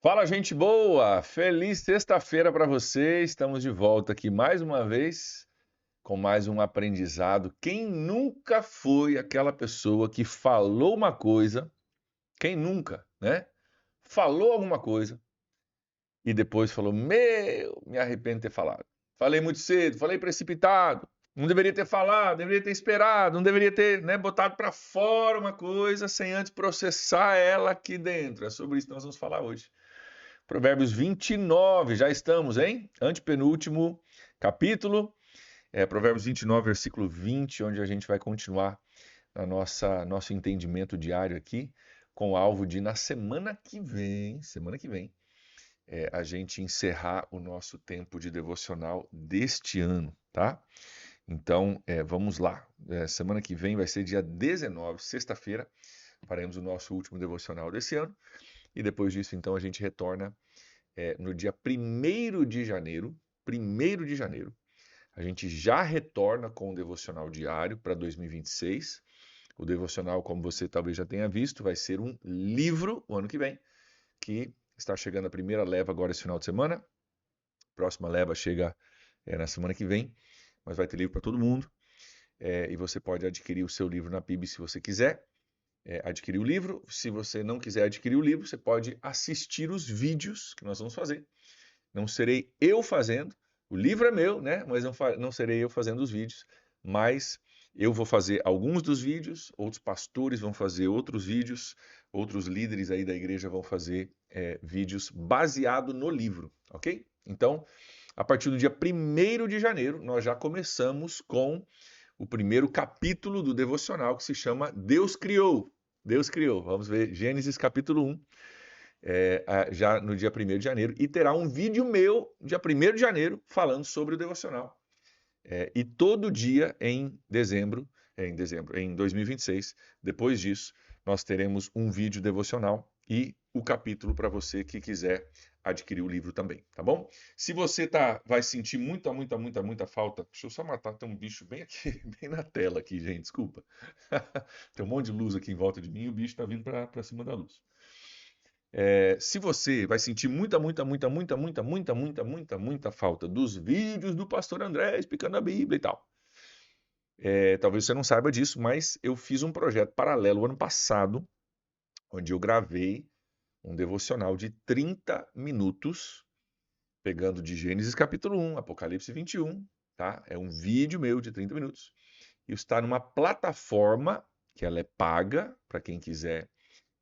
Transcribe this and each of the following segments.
Fala, gente boa! Feliz sexta-feira para você. Estamos de volta aqui mais uma vez com mais um aprendizado. Quem nunca foi aquela pessoa que falou uma coisa, quem nunca, né? Falou alguma coisa e depois falou: Meu, me arrependo de ter falado. Falei muito cedo, falei precipitado, não deveria ter falado, deveria ter esperado, não deveria ter, né, botado para fora uma coisa sem antes processar ela aqui dentro. É sobre isso que nós vamos falar hoje. Provérbios 29, já estamos, hein? Antepenúltimo capítulo, Provérbios 29, versículo 20, onde a gente vai continuar na nosso entendimento diário aqui, com o alvo de, na semana que vem, a gente encerrar o nosso tempo de devocional deste ano, tá? Então, vamos lá. Semana que vem vai ser dia 19, sexta-feira, faremos o nosso último devocional desse ano, e depois disso, então, a gente retorna no dia 1º de janeiro, a gente já retorna com o devocional diário para 2026. O devocional, como você talvez já tenha visto, vai ser um livro o ano que vem, que está chegando a primeira leva agora esse final de semana. A próxima leva chega na semana que vem, mas vai ter livro para todo mundo. E você pode adquirir o seu livro na PIB se você quiser. Adquirir o livro. Se você não quiser adquirir o livro, você pode assistir os vídeos que nós vamos fazer. Não serei eu fazendo, o livro é meu, né? Mas não serei eu fazendo os vídeos, mas eu vou fazer alguns dos vídeos, outros pastores vão fazer outros vídeos, outros líderes aí da igreja vão fazer vídeos baseado no livro, ok? Então, a partir do dia 1º de janeiro, nós já começamos com o primeiro capítulo do devocional que se chama Deus Criou. Deus Criou. Vamos ver Gênesis capítulo 1, já no dia 1º de janeiro, e terá um vídeo meu, dia 1º de janeiro, falando sobre o devocional. E todo dia em 2026, depois disso, nós teremos um vídeo devocional e o capítulo para você que quiser adquirir o livro também, tá bom? Se você vai sentir muita falta, deixa eu só matar, tem um bicho bem aqui, bem na tela aqui, gente, desculpa. Tem um monte de luz aqui em volta de mim e o bicho está vindo para cima da luz. Se você vai sentir muita falta dos vídeos do pastor André explicando a Bíblia e tal. Talvez você não saiba disso, mas eu fiz um projeto paralelo ano passado, onde eu gravei um devocional de 30 minutos, pegando de Gênesis capítulo 1, Apocalipse 21, tá? É um vídeo meu de 30 minutos. E está numa plataforma que ela é paga para quem quiser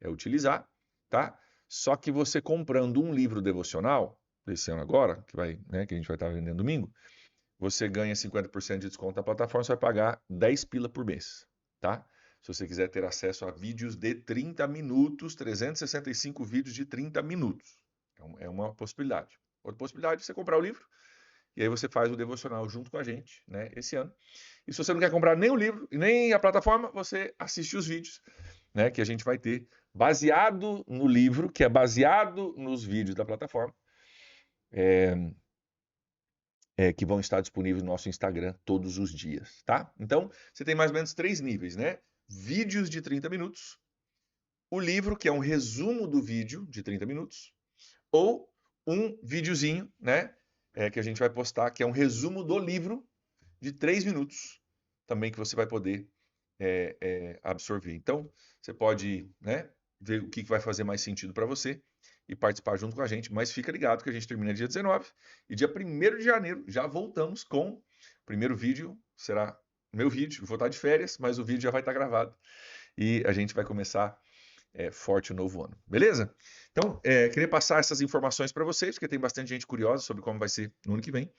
utilizar, tá? Só que você comprando um livro devocional, desse ano agora, que a gente vai estar vendendo domingo, você ganha 50% de desconto na plataforma, você vai pagar 10 pila por mês, tá? Se você quiser ter acesso a vídeos de 30 minutos, 365 vídeos de 30 minutos. É uma possibilidade. Outra possibilidade é você comprar o livro, e aí você faz o devocional junto com a gente, né, esse ano. E se você não quer comprar nem o livro e nem a plataforma, você assiste os vídeos, né, que a gente vai ter baseado no livro, que é baseado nos vídeos da plataforma, que vão estar disponíveis no nosso Instagram todos os dias, tá? Então, você tem mais ou menos 3 níveis, né? Vídeos de 30 minutos, o livro, que é um resumo do vídeo de 30 minutos, ou um videozinho, né? Que a gente vai postar, que é um resumo do livro de 3 minutos, também que você vai poder absorver. Então, você pode, né, ver o que vai fazer mais sentido para você e participar junto com a gente, mas fica ligado que a gente termina dia 19 e dia 1º de janeiro já voltamos com o primeiro vídeo, será meu vídeo, vou estar de férias, mas o vídeo já vai estar gravado e a gente vai começar forte o novo ano, beleza? Então, queria passar essas informações para vocês, porque tem bastante gente curiosa sobre como vai ser no ano que vem.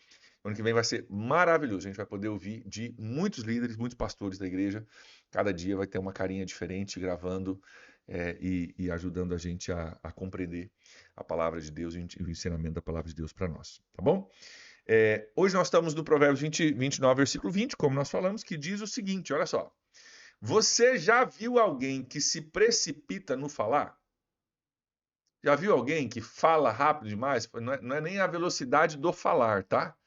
O ano que vem vai ser maravilhoso. A gente vai poder ouvir de muitos líderes, muitos pastores da igreja. Cada dia vai ter uma carinha diferente gravando e ajudando a gente a compreender a palavra de Deus e o ensinamento da palavra de Deus para nós. Tá bom? Hoje nós estamos no Provérbios 29, versículo 20, como nós falamos, que diz o seguinte: olha só. Você já viu alguém que se precipita no falar? Já viu alguém que fala rápido demais? Não é nem a velocidade do falar, tá?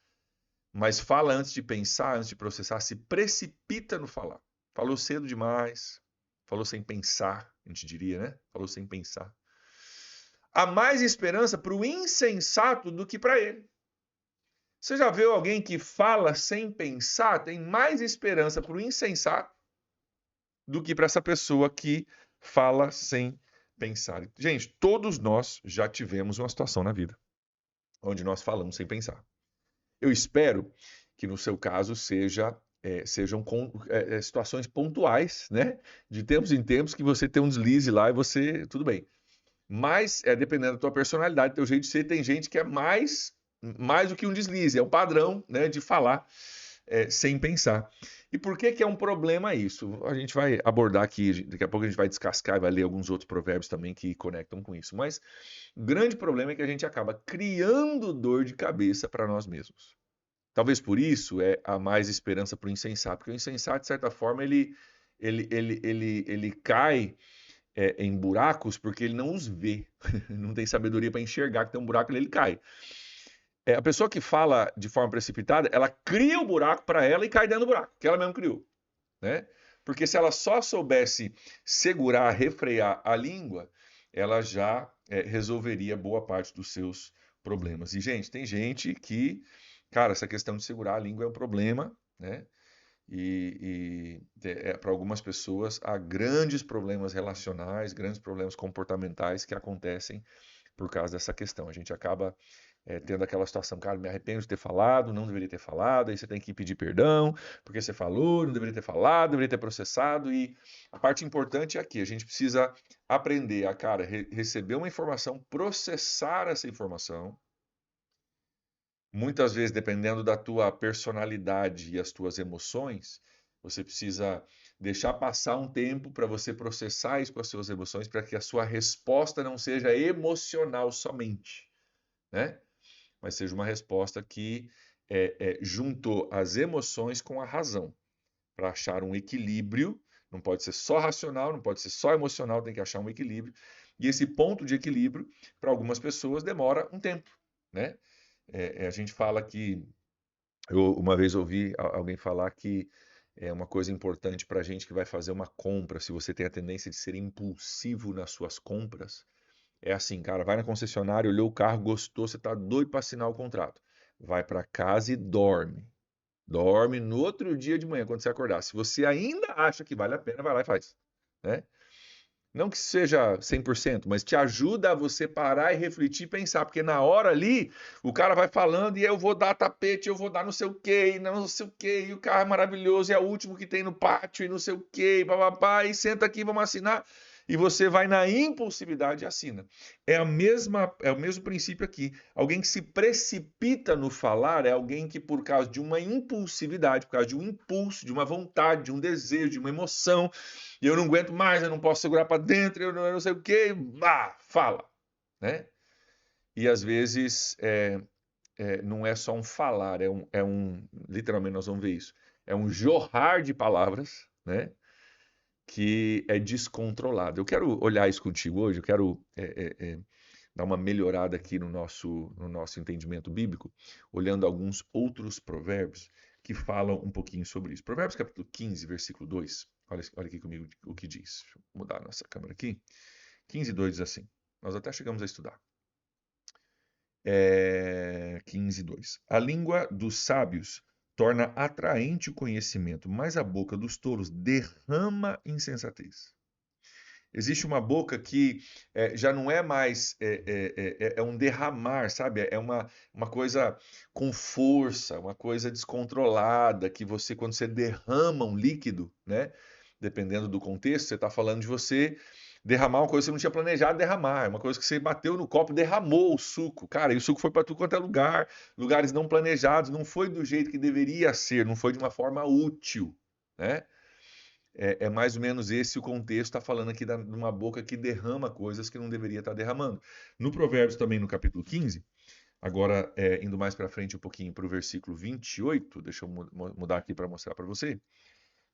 Mas fala antes de pensar, antes de processar, se precipita no falar. Falou cedo demais, falou sem pensar, a gente diria, né? Falou sem pensar. há mais esperança para o insensato do que para ele. Você já viu alguém que fala sem pensar? Tem mais esperança para o insensato do que para essa pessoa que fala sem pensar. Gente, todos nós já tivemos uma situação na vida onde nós falamos sem pensar. Eu espero que no seu caso sejam situações pontuais, né? De tempos em tempos que você tem um deslize lá e você, tudo bem. Mas, dependendo da tua personalidade, do teu jeito de ser, tem gente que é mais do que um deslize, é um padrão, né, de falar sem pensar. E por que que é um problema isso? A gente vai abordar aqui, daqui a pouco a gente vai descascar e vai ler alguns outros provérbios também que conectam com isso. Mas o grande problema é que a gente acaba criando dor de cabeça para nós mesmos. Talvez por isso há mais esperança para o insensato, porque o insensato, de certa forma, ele cai em buracos porque ele não os vê, não tem sabedoria para enxergar que tem um buraco e ele cai. A pessoa que fala de forma precipitada, ela cria o buraco para ela e cai dentro do buraco, que ela mesma criou, né? Porque se ela só soubesse segurar, refrear a língua, ela já resolveria boa parte dos seus problemas. E, gente, tem gente que, cara, essa questão de segurar a língua é um problema, né? Para algumas pessoas há grandes problemas relacionais, grandes problemas comportamentais que acontecem por causa dessa questão. A gente acaba tendo aquela situação, cara, me arrependo de ter falado, não deveria ter falado, aí você tem que pedir perdão, porque você falou, não deveria ter falado, deveria ter processado, e a parte importante é aqui, a gente precisa aprender a, cara, receber uma informação, processar essa informação, muitas vezes, dependendo da tua personalidade e as tuas emoções, você precisa deixar passar um tempo para você processar isso com as suas emoções, para que a sua resposta não seja emocional somente, né? Mas seja uma resposta que juntou as emoções com a razão, para achar um equilíbrio. Não pode ser só racional, não pode ser só emocional, tem que achar um equilíbrio. E esse ponto de equilíbrio, para algumas pessoas, demora um tempo, né? A gente fala que eu uma vez ouvi alguém falar que é uma coisa importante para a gente que vai fazer uma compra, se você tem a tendência de ser impulsivo nas suas compras, é assim, cara, vai na concessionária, olhou o carro, gostou, você tá doido para assinar o contrato. Vai para casa e dorme. Dorme no outro dia de manhã, quando você acordar. Se você ainda acha que vale a pena, vai lá e faz, né? Não que seja 100%, mas te ajuda a você parar e refletir e pensar, porque na hora ali, o cara vai falando e eu vou dar tapete, eu vou dar não sei o quê, e não sei o quê, e o carro é maravilhoso, é o último que tem no pátio, e não sei o quê, e papapá, e senta aqui, vamos assinar. E você vai na impulsividade e assina. É o mesmo princípio aqui. Alguém que se precipita no falar é alguém que, por causa de uma impulsividade, por causa de um impulso, de uma vontade, de um desejo, de uma emoção, e eu não aguento mais, eu não posso segurar para dentro, eu não sei o quê, fala, né? E às vezes não é só um falar, literalmente nós vamos ver isso, é um jorrar de palavras, né? Que é descontrolado. Eu quero olhar isso contigo hoje, eu quero dar uma melhorada aqui no nosso entendimento bíblico, olhando alguns outros provérbios que falam um pouquinho sobre isso. Provérbios capítulo 15, versículo 2. Olha aqui comigo o que diz. Deixa eu mudar a nossa câmera aqui. 15, 2 diz assim. Nós até chegamos a estudar. 15, 2. A língua dos sábios torna atraente o conhecimento, mas a boca dos tolos derrama insensatez. Existe uma boca que já não é mais, um derramar, sabe? É uma coisa com força, uma coisa descontrolada, que você, quando você derrama um líquido, né? Dependendo do contexto, você está falando de você derramar uma coisa que você não tinha planejado derramar, uma coisa que você bateu no copo, derramou o suco, cara, e o suco foi para tudo quanto é lugar, lugares não planejados, não foi do jeito que deveria ser, não foi de uma forma útil, né? É mais ou menos esse o contexto, está falando aqui de uma boca que derrama coisas que não deveria estar derramando. No Provérbios também, no capítulo 15, agora indo mais para frente um pouquinho para o versículo 28, deixa eu mudar aqui para mostrar para você,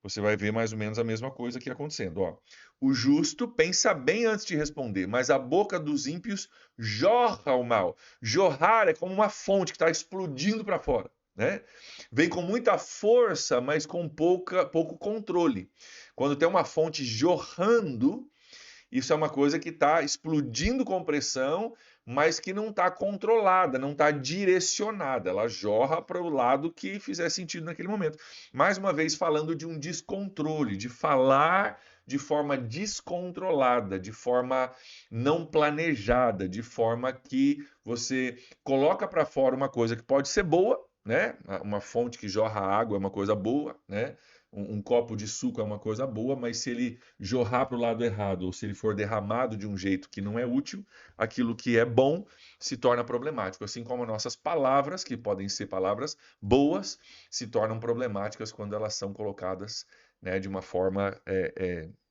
você vai ver mais ou menos a mesma coisa aqui acontecendo. Ó. O justo pensa bem antes de responder, mas a boca dos ímpios jorra o mal. Jorrar é como uma fonte que está explodindo para fora. Né? Vem com muita força, mas com pouco controle. Quando tem uma fonte jorrando, Isso é uma coisa que está explodindo com pressão, mas que não está controlada, não está direcionada. Ela jorra para o lado que fizer sentido naquele momento. Mais uma vez, falando de um descontrole, de falar de forma descontrolada, de forma não planejada, de forma que você coloca para fora uma coisa que pode ser boa, né? Uma fonte que jorra água é uma coisa boa, né? Um copo de suco é uma coisa boa, mas se ele jorrar para o lado errado ou se ele for derramado de um jeito que não é útil, aquilo que é bom se torna problemático. Assim como nossas palavras, que podem ser palavras boas, se tornam problemáticas quando elas são colocadas, né, de uma forma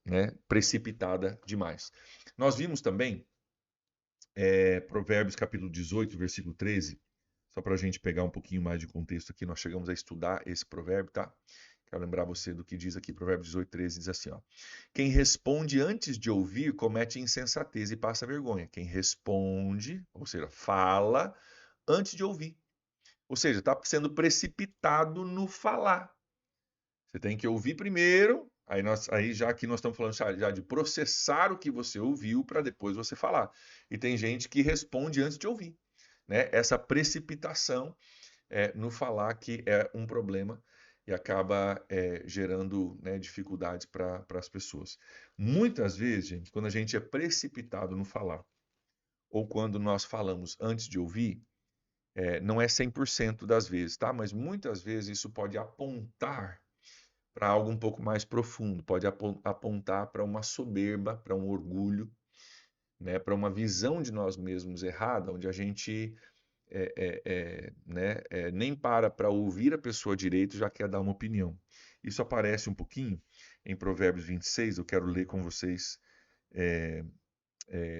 né, precipitada demais. Nós vimos também Provérbios capítulo 18, versículo 13, só para a gente pegar um pouquinho mais de contexto aqui, nós chegamos a estudar esse provérbio, tá? Quero lembrar você do que diz aqui, Provérbios 18, 13, diz assim, ó. Quem responde antes de ouvir comete insensatez e passa vergonha. Quem responde, ou seja, fala antes de ouvir. Ou seja, está sendo precipitado no falar. Você tem que ouvir primeiro, aí já que nós estamos falando já de processar o que você ouviu para depois você falar. E tem gente que responde antes de ouvir, né? Essa precipitação no falar que é um problema e acaba gerando, né, dificuldades para as pessoas. Muitas vezes, gente, quando a gente é precipitado no falar, ou quando nós falamos antes de ouvir, não é 100% das vezes, tá? Mas muitas vezes isso pode apontar para algo um pouco mais profundo, pode apontar para uma soberba, para um orgulho, né, para uma visão de nós mesmos errada, onde a gente né, nem para ouvir a pessoa direito, já quer dar uma opinião. Isso aparece um pouquinho em Provérbios 26, eu quero ler com vocês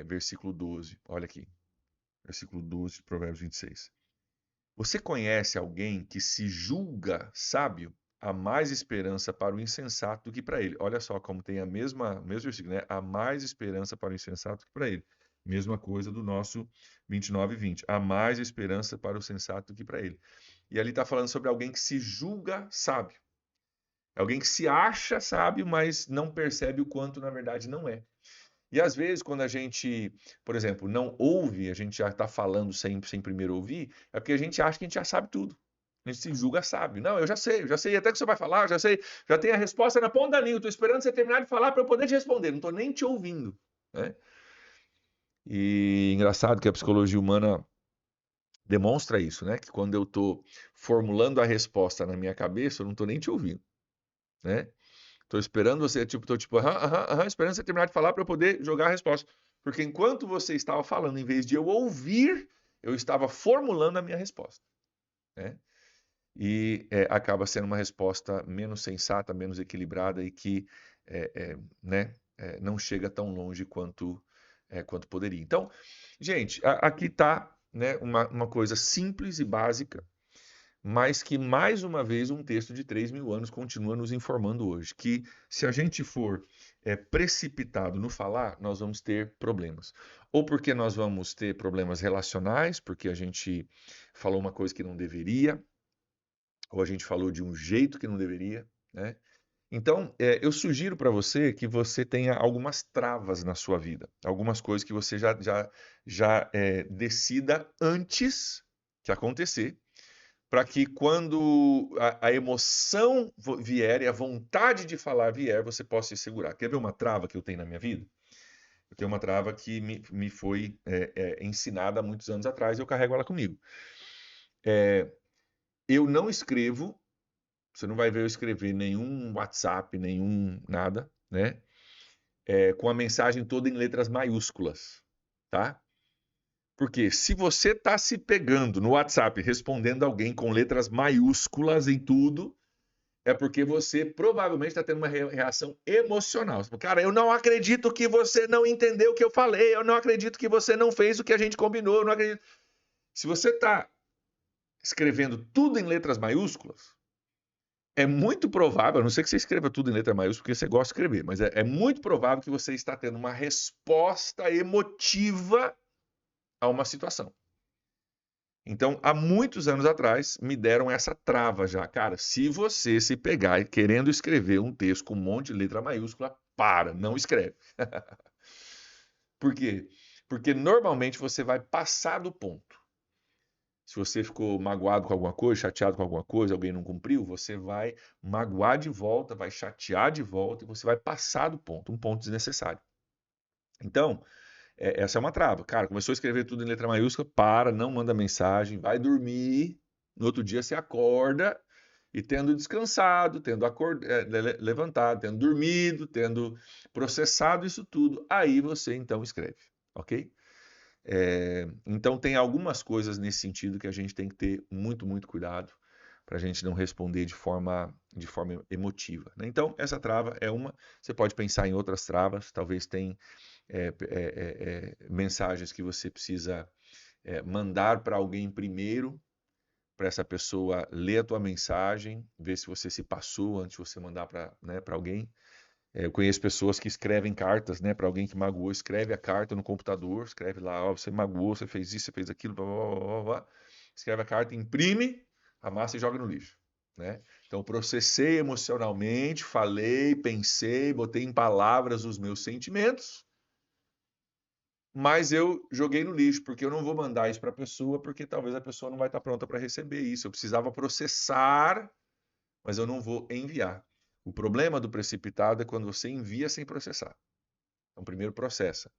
versículo 12. Olha aqui, versículo 12 de Provérbios 26. Você conhece alguém que se julga sábio? Há mais esperança para o insensato do que para ele. Olha só como tem mesmo versículo, né? Há mais esperança para o insensato do que para ele. Mesma coisa do nosso 29 e 20. Há mais esperança para o sensato do que para ele. E ali está falando sobre alguém que se julga sábio. Alguém que se acha sábio, mas não percebe o quanto na verdade não é. E às vezes, quando a gente, por exemplo, não ouve, a gente já está falando sem primeiro ouvir, é porque a gente acha que a gente já sabe tudo. A gente se julga sábio. Não, eu já sei até o que você vai falar, eu já sei, já tenho a resposta na ponta da língua, estou esperando você terminar de falar para eu poder te responder, não estou nem te ouvindo, né? E engraçado que a psicologia humana demonstra isso, né? Que quando eu estou formulando a resposta na minha cabeça, eu não estou nem te ouvindo, né? Tô esperando você, esperando você terminar de falar para eu poder jogar a resposta. Porque enquanto você estava falando, em vez de eu ouvir, eu estava formulando a minha resposta, né? E acaba sendo uma resposta menos sensata, menos equilibrada e que né, não chega tão longe quanto poderia. Então, gente, aqui está, né, uma coisa simples e básica, mas que, mais uma vez, um texto de 3.000 anos continua nos informando hoje, que se a gente for precipitado no falar, nós vamos ter problemas. Ou porque nós vamos ter problemas relacionais, porque a gente falou uma coisa que não deveria, ou a gente falou de um jeito que não deveria, né? Então, eu sugiro para você que você tenha algumas travas na sua vida, algumas coisas que você já decida antes de acontecer, para que quando a emoção vier e a vontade de falar vier, você possa se segurar. Quer ver uma trava que eu tenho na minha vida? Eu tenho uma trava que me foi ensinada há muitos anos atrás e eu carrego ela comigo. Eu não escrevo, você não vai ver eu escrever nenhum WhatsApp, nenhum nada, né? Com a mensagem toda em letras maiúsculas, tá? Porque se você está se pegando no WhatsApp respondendo alguém com letras maiúsculas em tudo, é porque você provavelmente está tendo uma reação emocional. Cara, eu não acredito que você não entendeu o que eu falei, eu não acredito que você não fez o que a gente combinou, eu não acredito. Se você está escrevendo tudo em letras maiúsculas, é muito provável, a não ser que você escreva tudo em letra maiúscula, porque você gosta de escrever, mas é muito provável que você está tendo uma resposta emotiva a uma situação. Então, há muitos anos atrás, me deram essa trava já. Cara, se você se pegar querendo escrever um texto com um monte de letra maiúscula, não escreve. Por quê? Porque normalmente você vai passar do ponto. Se você ficou magoado com alguma coisa, chateado com alguma coisa, alguém não cumpriu, você vai magoar de volta, vai chatear de volta e você vai passar do ponto, um ponto desnecessário. Então, essa é uma trava. Cara, começou a escrever tudo em letra maiúscula, para, não manda mensagem, vai dormir. No outro dia você acorda e tendo descansado, tendo levantado, tendo dormido, tendo processado isso tudo, aí você então escreve, ok? Então tem algumas coisas nesse sentido que a gente tem que ter muito, muito cuidado para a gente não responder de forma emotiva, né? Então, essa trava é uma. Você pode pensar em outras travas, talvez tem mensagens que você precisa mandar para alguém primeiro, para essa pessoa ler a tua mensagem, ver se você se passou antes de você mandar para, né, para alguém. Eu conheço pessoas que escrevem cartas, né, para alguém que magoou, escreve a carta no computador, escreve lá, ó, você magoou, você fez isso, você fez aquilo, blá, blá, blá, blá, blá. Escreve a carta, imprime, amassa e joga no lixo, né? Então, processei emocionalmente, falei, pensei, botei em palavras os meus sentimentos, mas eu joguei no lixo, porque eu não vou mandar isso para a pessoa, porque talvez a pessoa não vai estar pronta para receber isso. Eu precisava processar, mas eu não vou enviar. O problema do precipitado é quando você envia sem processar. Então, primeiro processa,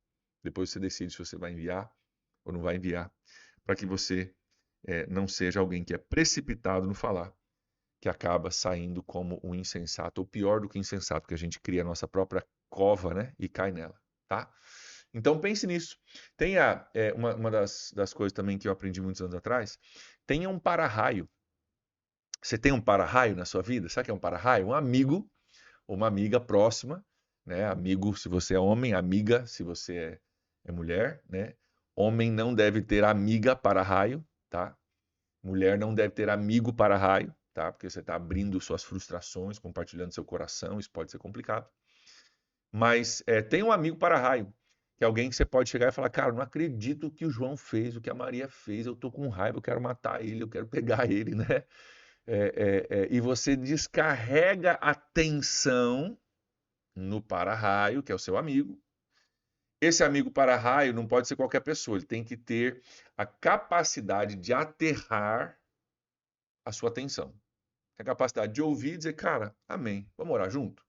depois você decide se você vai enviar ou não vai enviar, para que você não seja alguém que é precipitado no falar, que acaba saindo como um insensato, ou pior do que insensato, porque a gente cria a nossa própria cova, né, e cai nela, tá? Então pense nisso. Tenha uma das coisas também que eu aprendi muitos anos atrás, tenha um para-raio. Você tem um para-raio na sua vida? Sabe o que é um para-raio? Um amigo ou uma amiga próxima, né? Amigo se você é homem, amiga se você é mulher, né? Homem não deve ter amiga para-raio, tá? Mulher não deve ter amigo para-raio, tá? Porque você está abrindo suas frustrações, compartilhando seu coração, isso pode ser complicado. Mas tem um amigo para-raio, que é alguém que você pode chegar e falar, cara, não acredito o que o João fez, o que a Maria fez, eu tô com raiva, eu quero matar ele, eu quero pegar ele, né? E você descarrega a tensão no para-raio, que é o seu amigo. Esse amigo para-raio não pode ser qualquer pessoa, ele tem que ter a capacidade de aterrar a sua atenção. A capacidade de ouvir e dizer, cara, amém, vamos orar junto?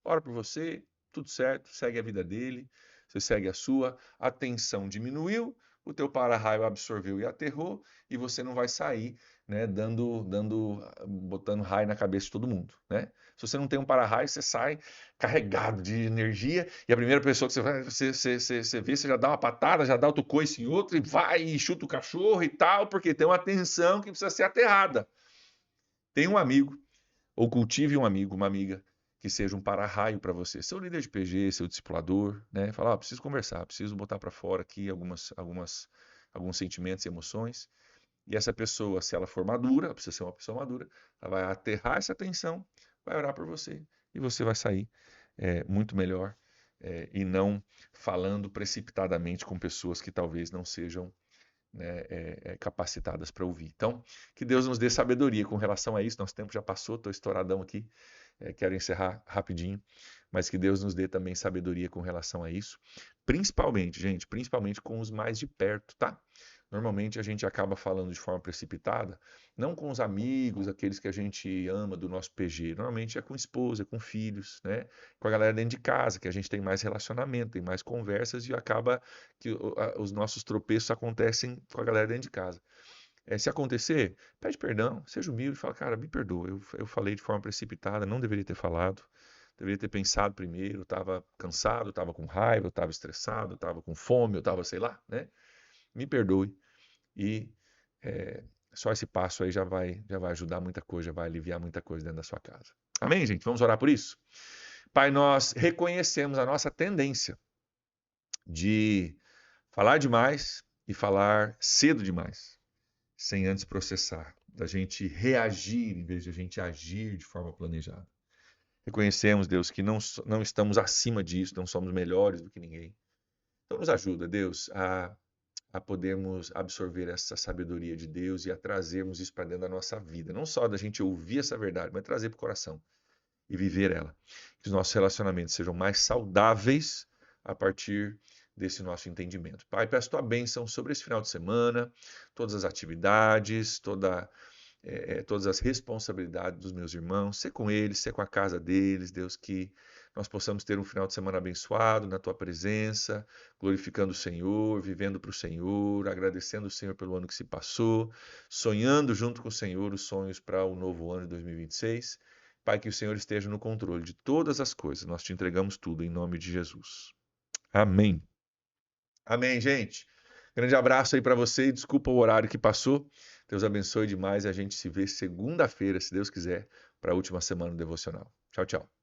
Ora por você, tudo certo, segue a vida dele, você segue a sua, a tensão diminuiu, o teu para-raio absorveu e aterrou, e você não vai sair, né, botando raio na cabeça de todo mundo, né? Se você não tem um para-raio, você sai carregado de energia, e a primeira pessoa que você vê, você já dá uma patada, já dá outro coice em outro, e vai e chuta o cachorro e tal, porque tem uma tensão que precisa ser aterrada. Tem um amigo, ou cultive um amigo, uma amiga, que seja um para-raio para você. Seu líder de PG, seu discipulador, né? Falar, preciso conversar, preciso botar para fora aqui alguns sentimentos e emoções. E essa pessoa, se ela for madura, precisa ser uma pessoa madura, ela vai aterrar essa tensão, vai orar por você e você vai sair muito melhor e não falando precipitadamente com pessoas que talvez não sejam, né, capacitadas para ouvir. Então, que Deus nos dê sabedoria com relação a isso. Nosso tempo já passou, estou estouradão aqui, quero encerrar rapidinho, mas que Deus nos dê também sabedoria com relação a isso. Principalmente, gente, principalmente com os mais de perto, tá? Normalmente a gente acaba falando de forma precipitada, não com os amigos, aqueles que a gente ama do nosso PG. Normalmente é com esposa, com filhos, né? Com a galera dentro de casa, que a gente tem mais relacionamento, tem mais conversas e acaba que os nossos tropeços acontecem com a galera dentro de casa. Se acontecer, pede perdão, seja humilde, fala, cara, me perdoa, eu falei de forma precipitada, não deveria ter falado, deveria ter pensado primeiro, eu estava cansado, estava com raiva, eu estava estressado, eu estava com fome, eu estava, sei lá, né? Me perdoe. E só esse passo aí já vai ajudar muita coisa, já vai aliviar muita coisa dentro da sua casa. Amém, gente? Vamos orar por isso? Pai, nós reconhecemos a nossa tendência de falar demais e falar cedo demais, sem antes processar, da gente reagir em vez de a gente agir de forma planejada. Reconhecemos, Deus, que não estamos acima disso, não somos melhores do que ninguém. Então nos ajuda, Deus, a podermos absorver essa sabedoria de Deus e a trazermos isso para dentro da nossa vida. Não só da gente ouvir essa verdade, mas trazer para o coração e viver ela. Que os nossos relacionamentos sejam mais saudáveis a partir desse nosso entendimento. Pai, peço tua bênção sobre esse final de semana, todas as atividades, todas as responsabilidades dos meus irmãos, ser com eles, ser com a casa deles, Deus, que nós possamos ter um final de semana abençoado na tua presença, glorificando o Senhor, vivendo para o Senhor, agradecendo o Senhor pelo ano que se passou, sonhando junto com o Senhor os sonhos para o novo ano de 2026. Pai, que o Senhor esteja no controle de todas as coisas. Nós te entregamos tudo em nome de Jesus. Amém. Amém, gente. Grande abraço aí para você e desculpa o horário que passou. Deus abençoe demais e a gente se vê segunda-feira, se Deus quiser, para a última semana do devocional. Tchau, tchau.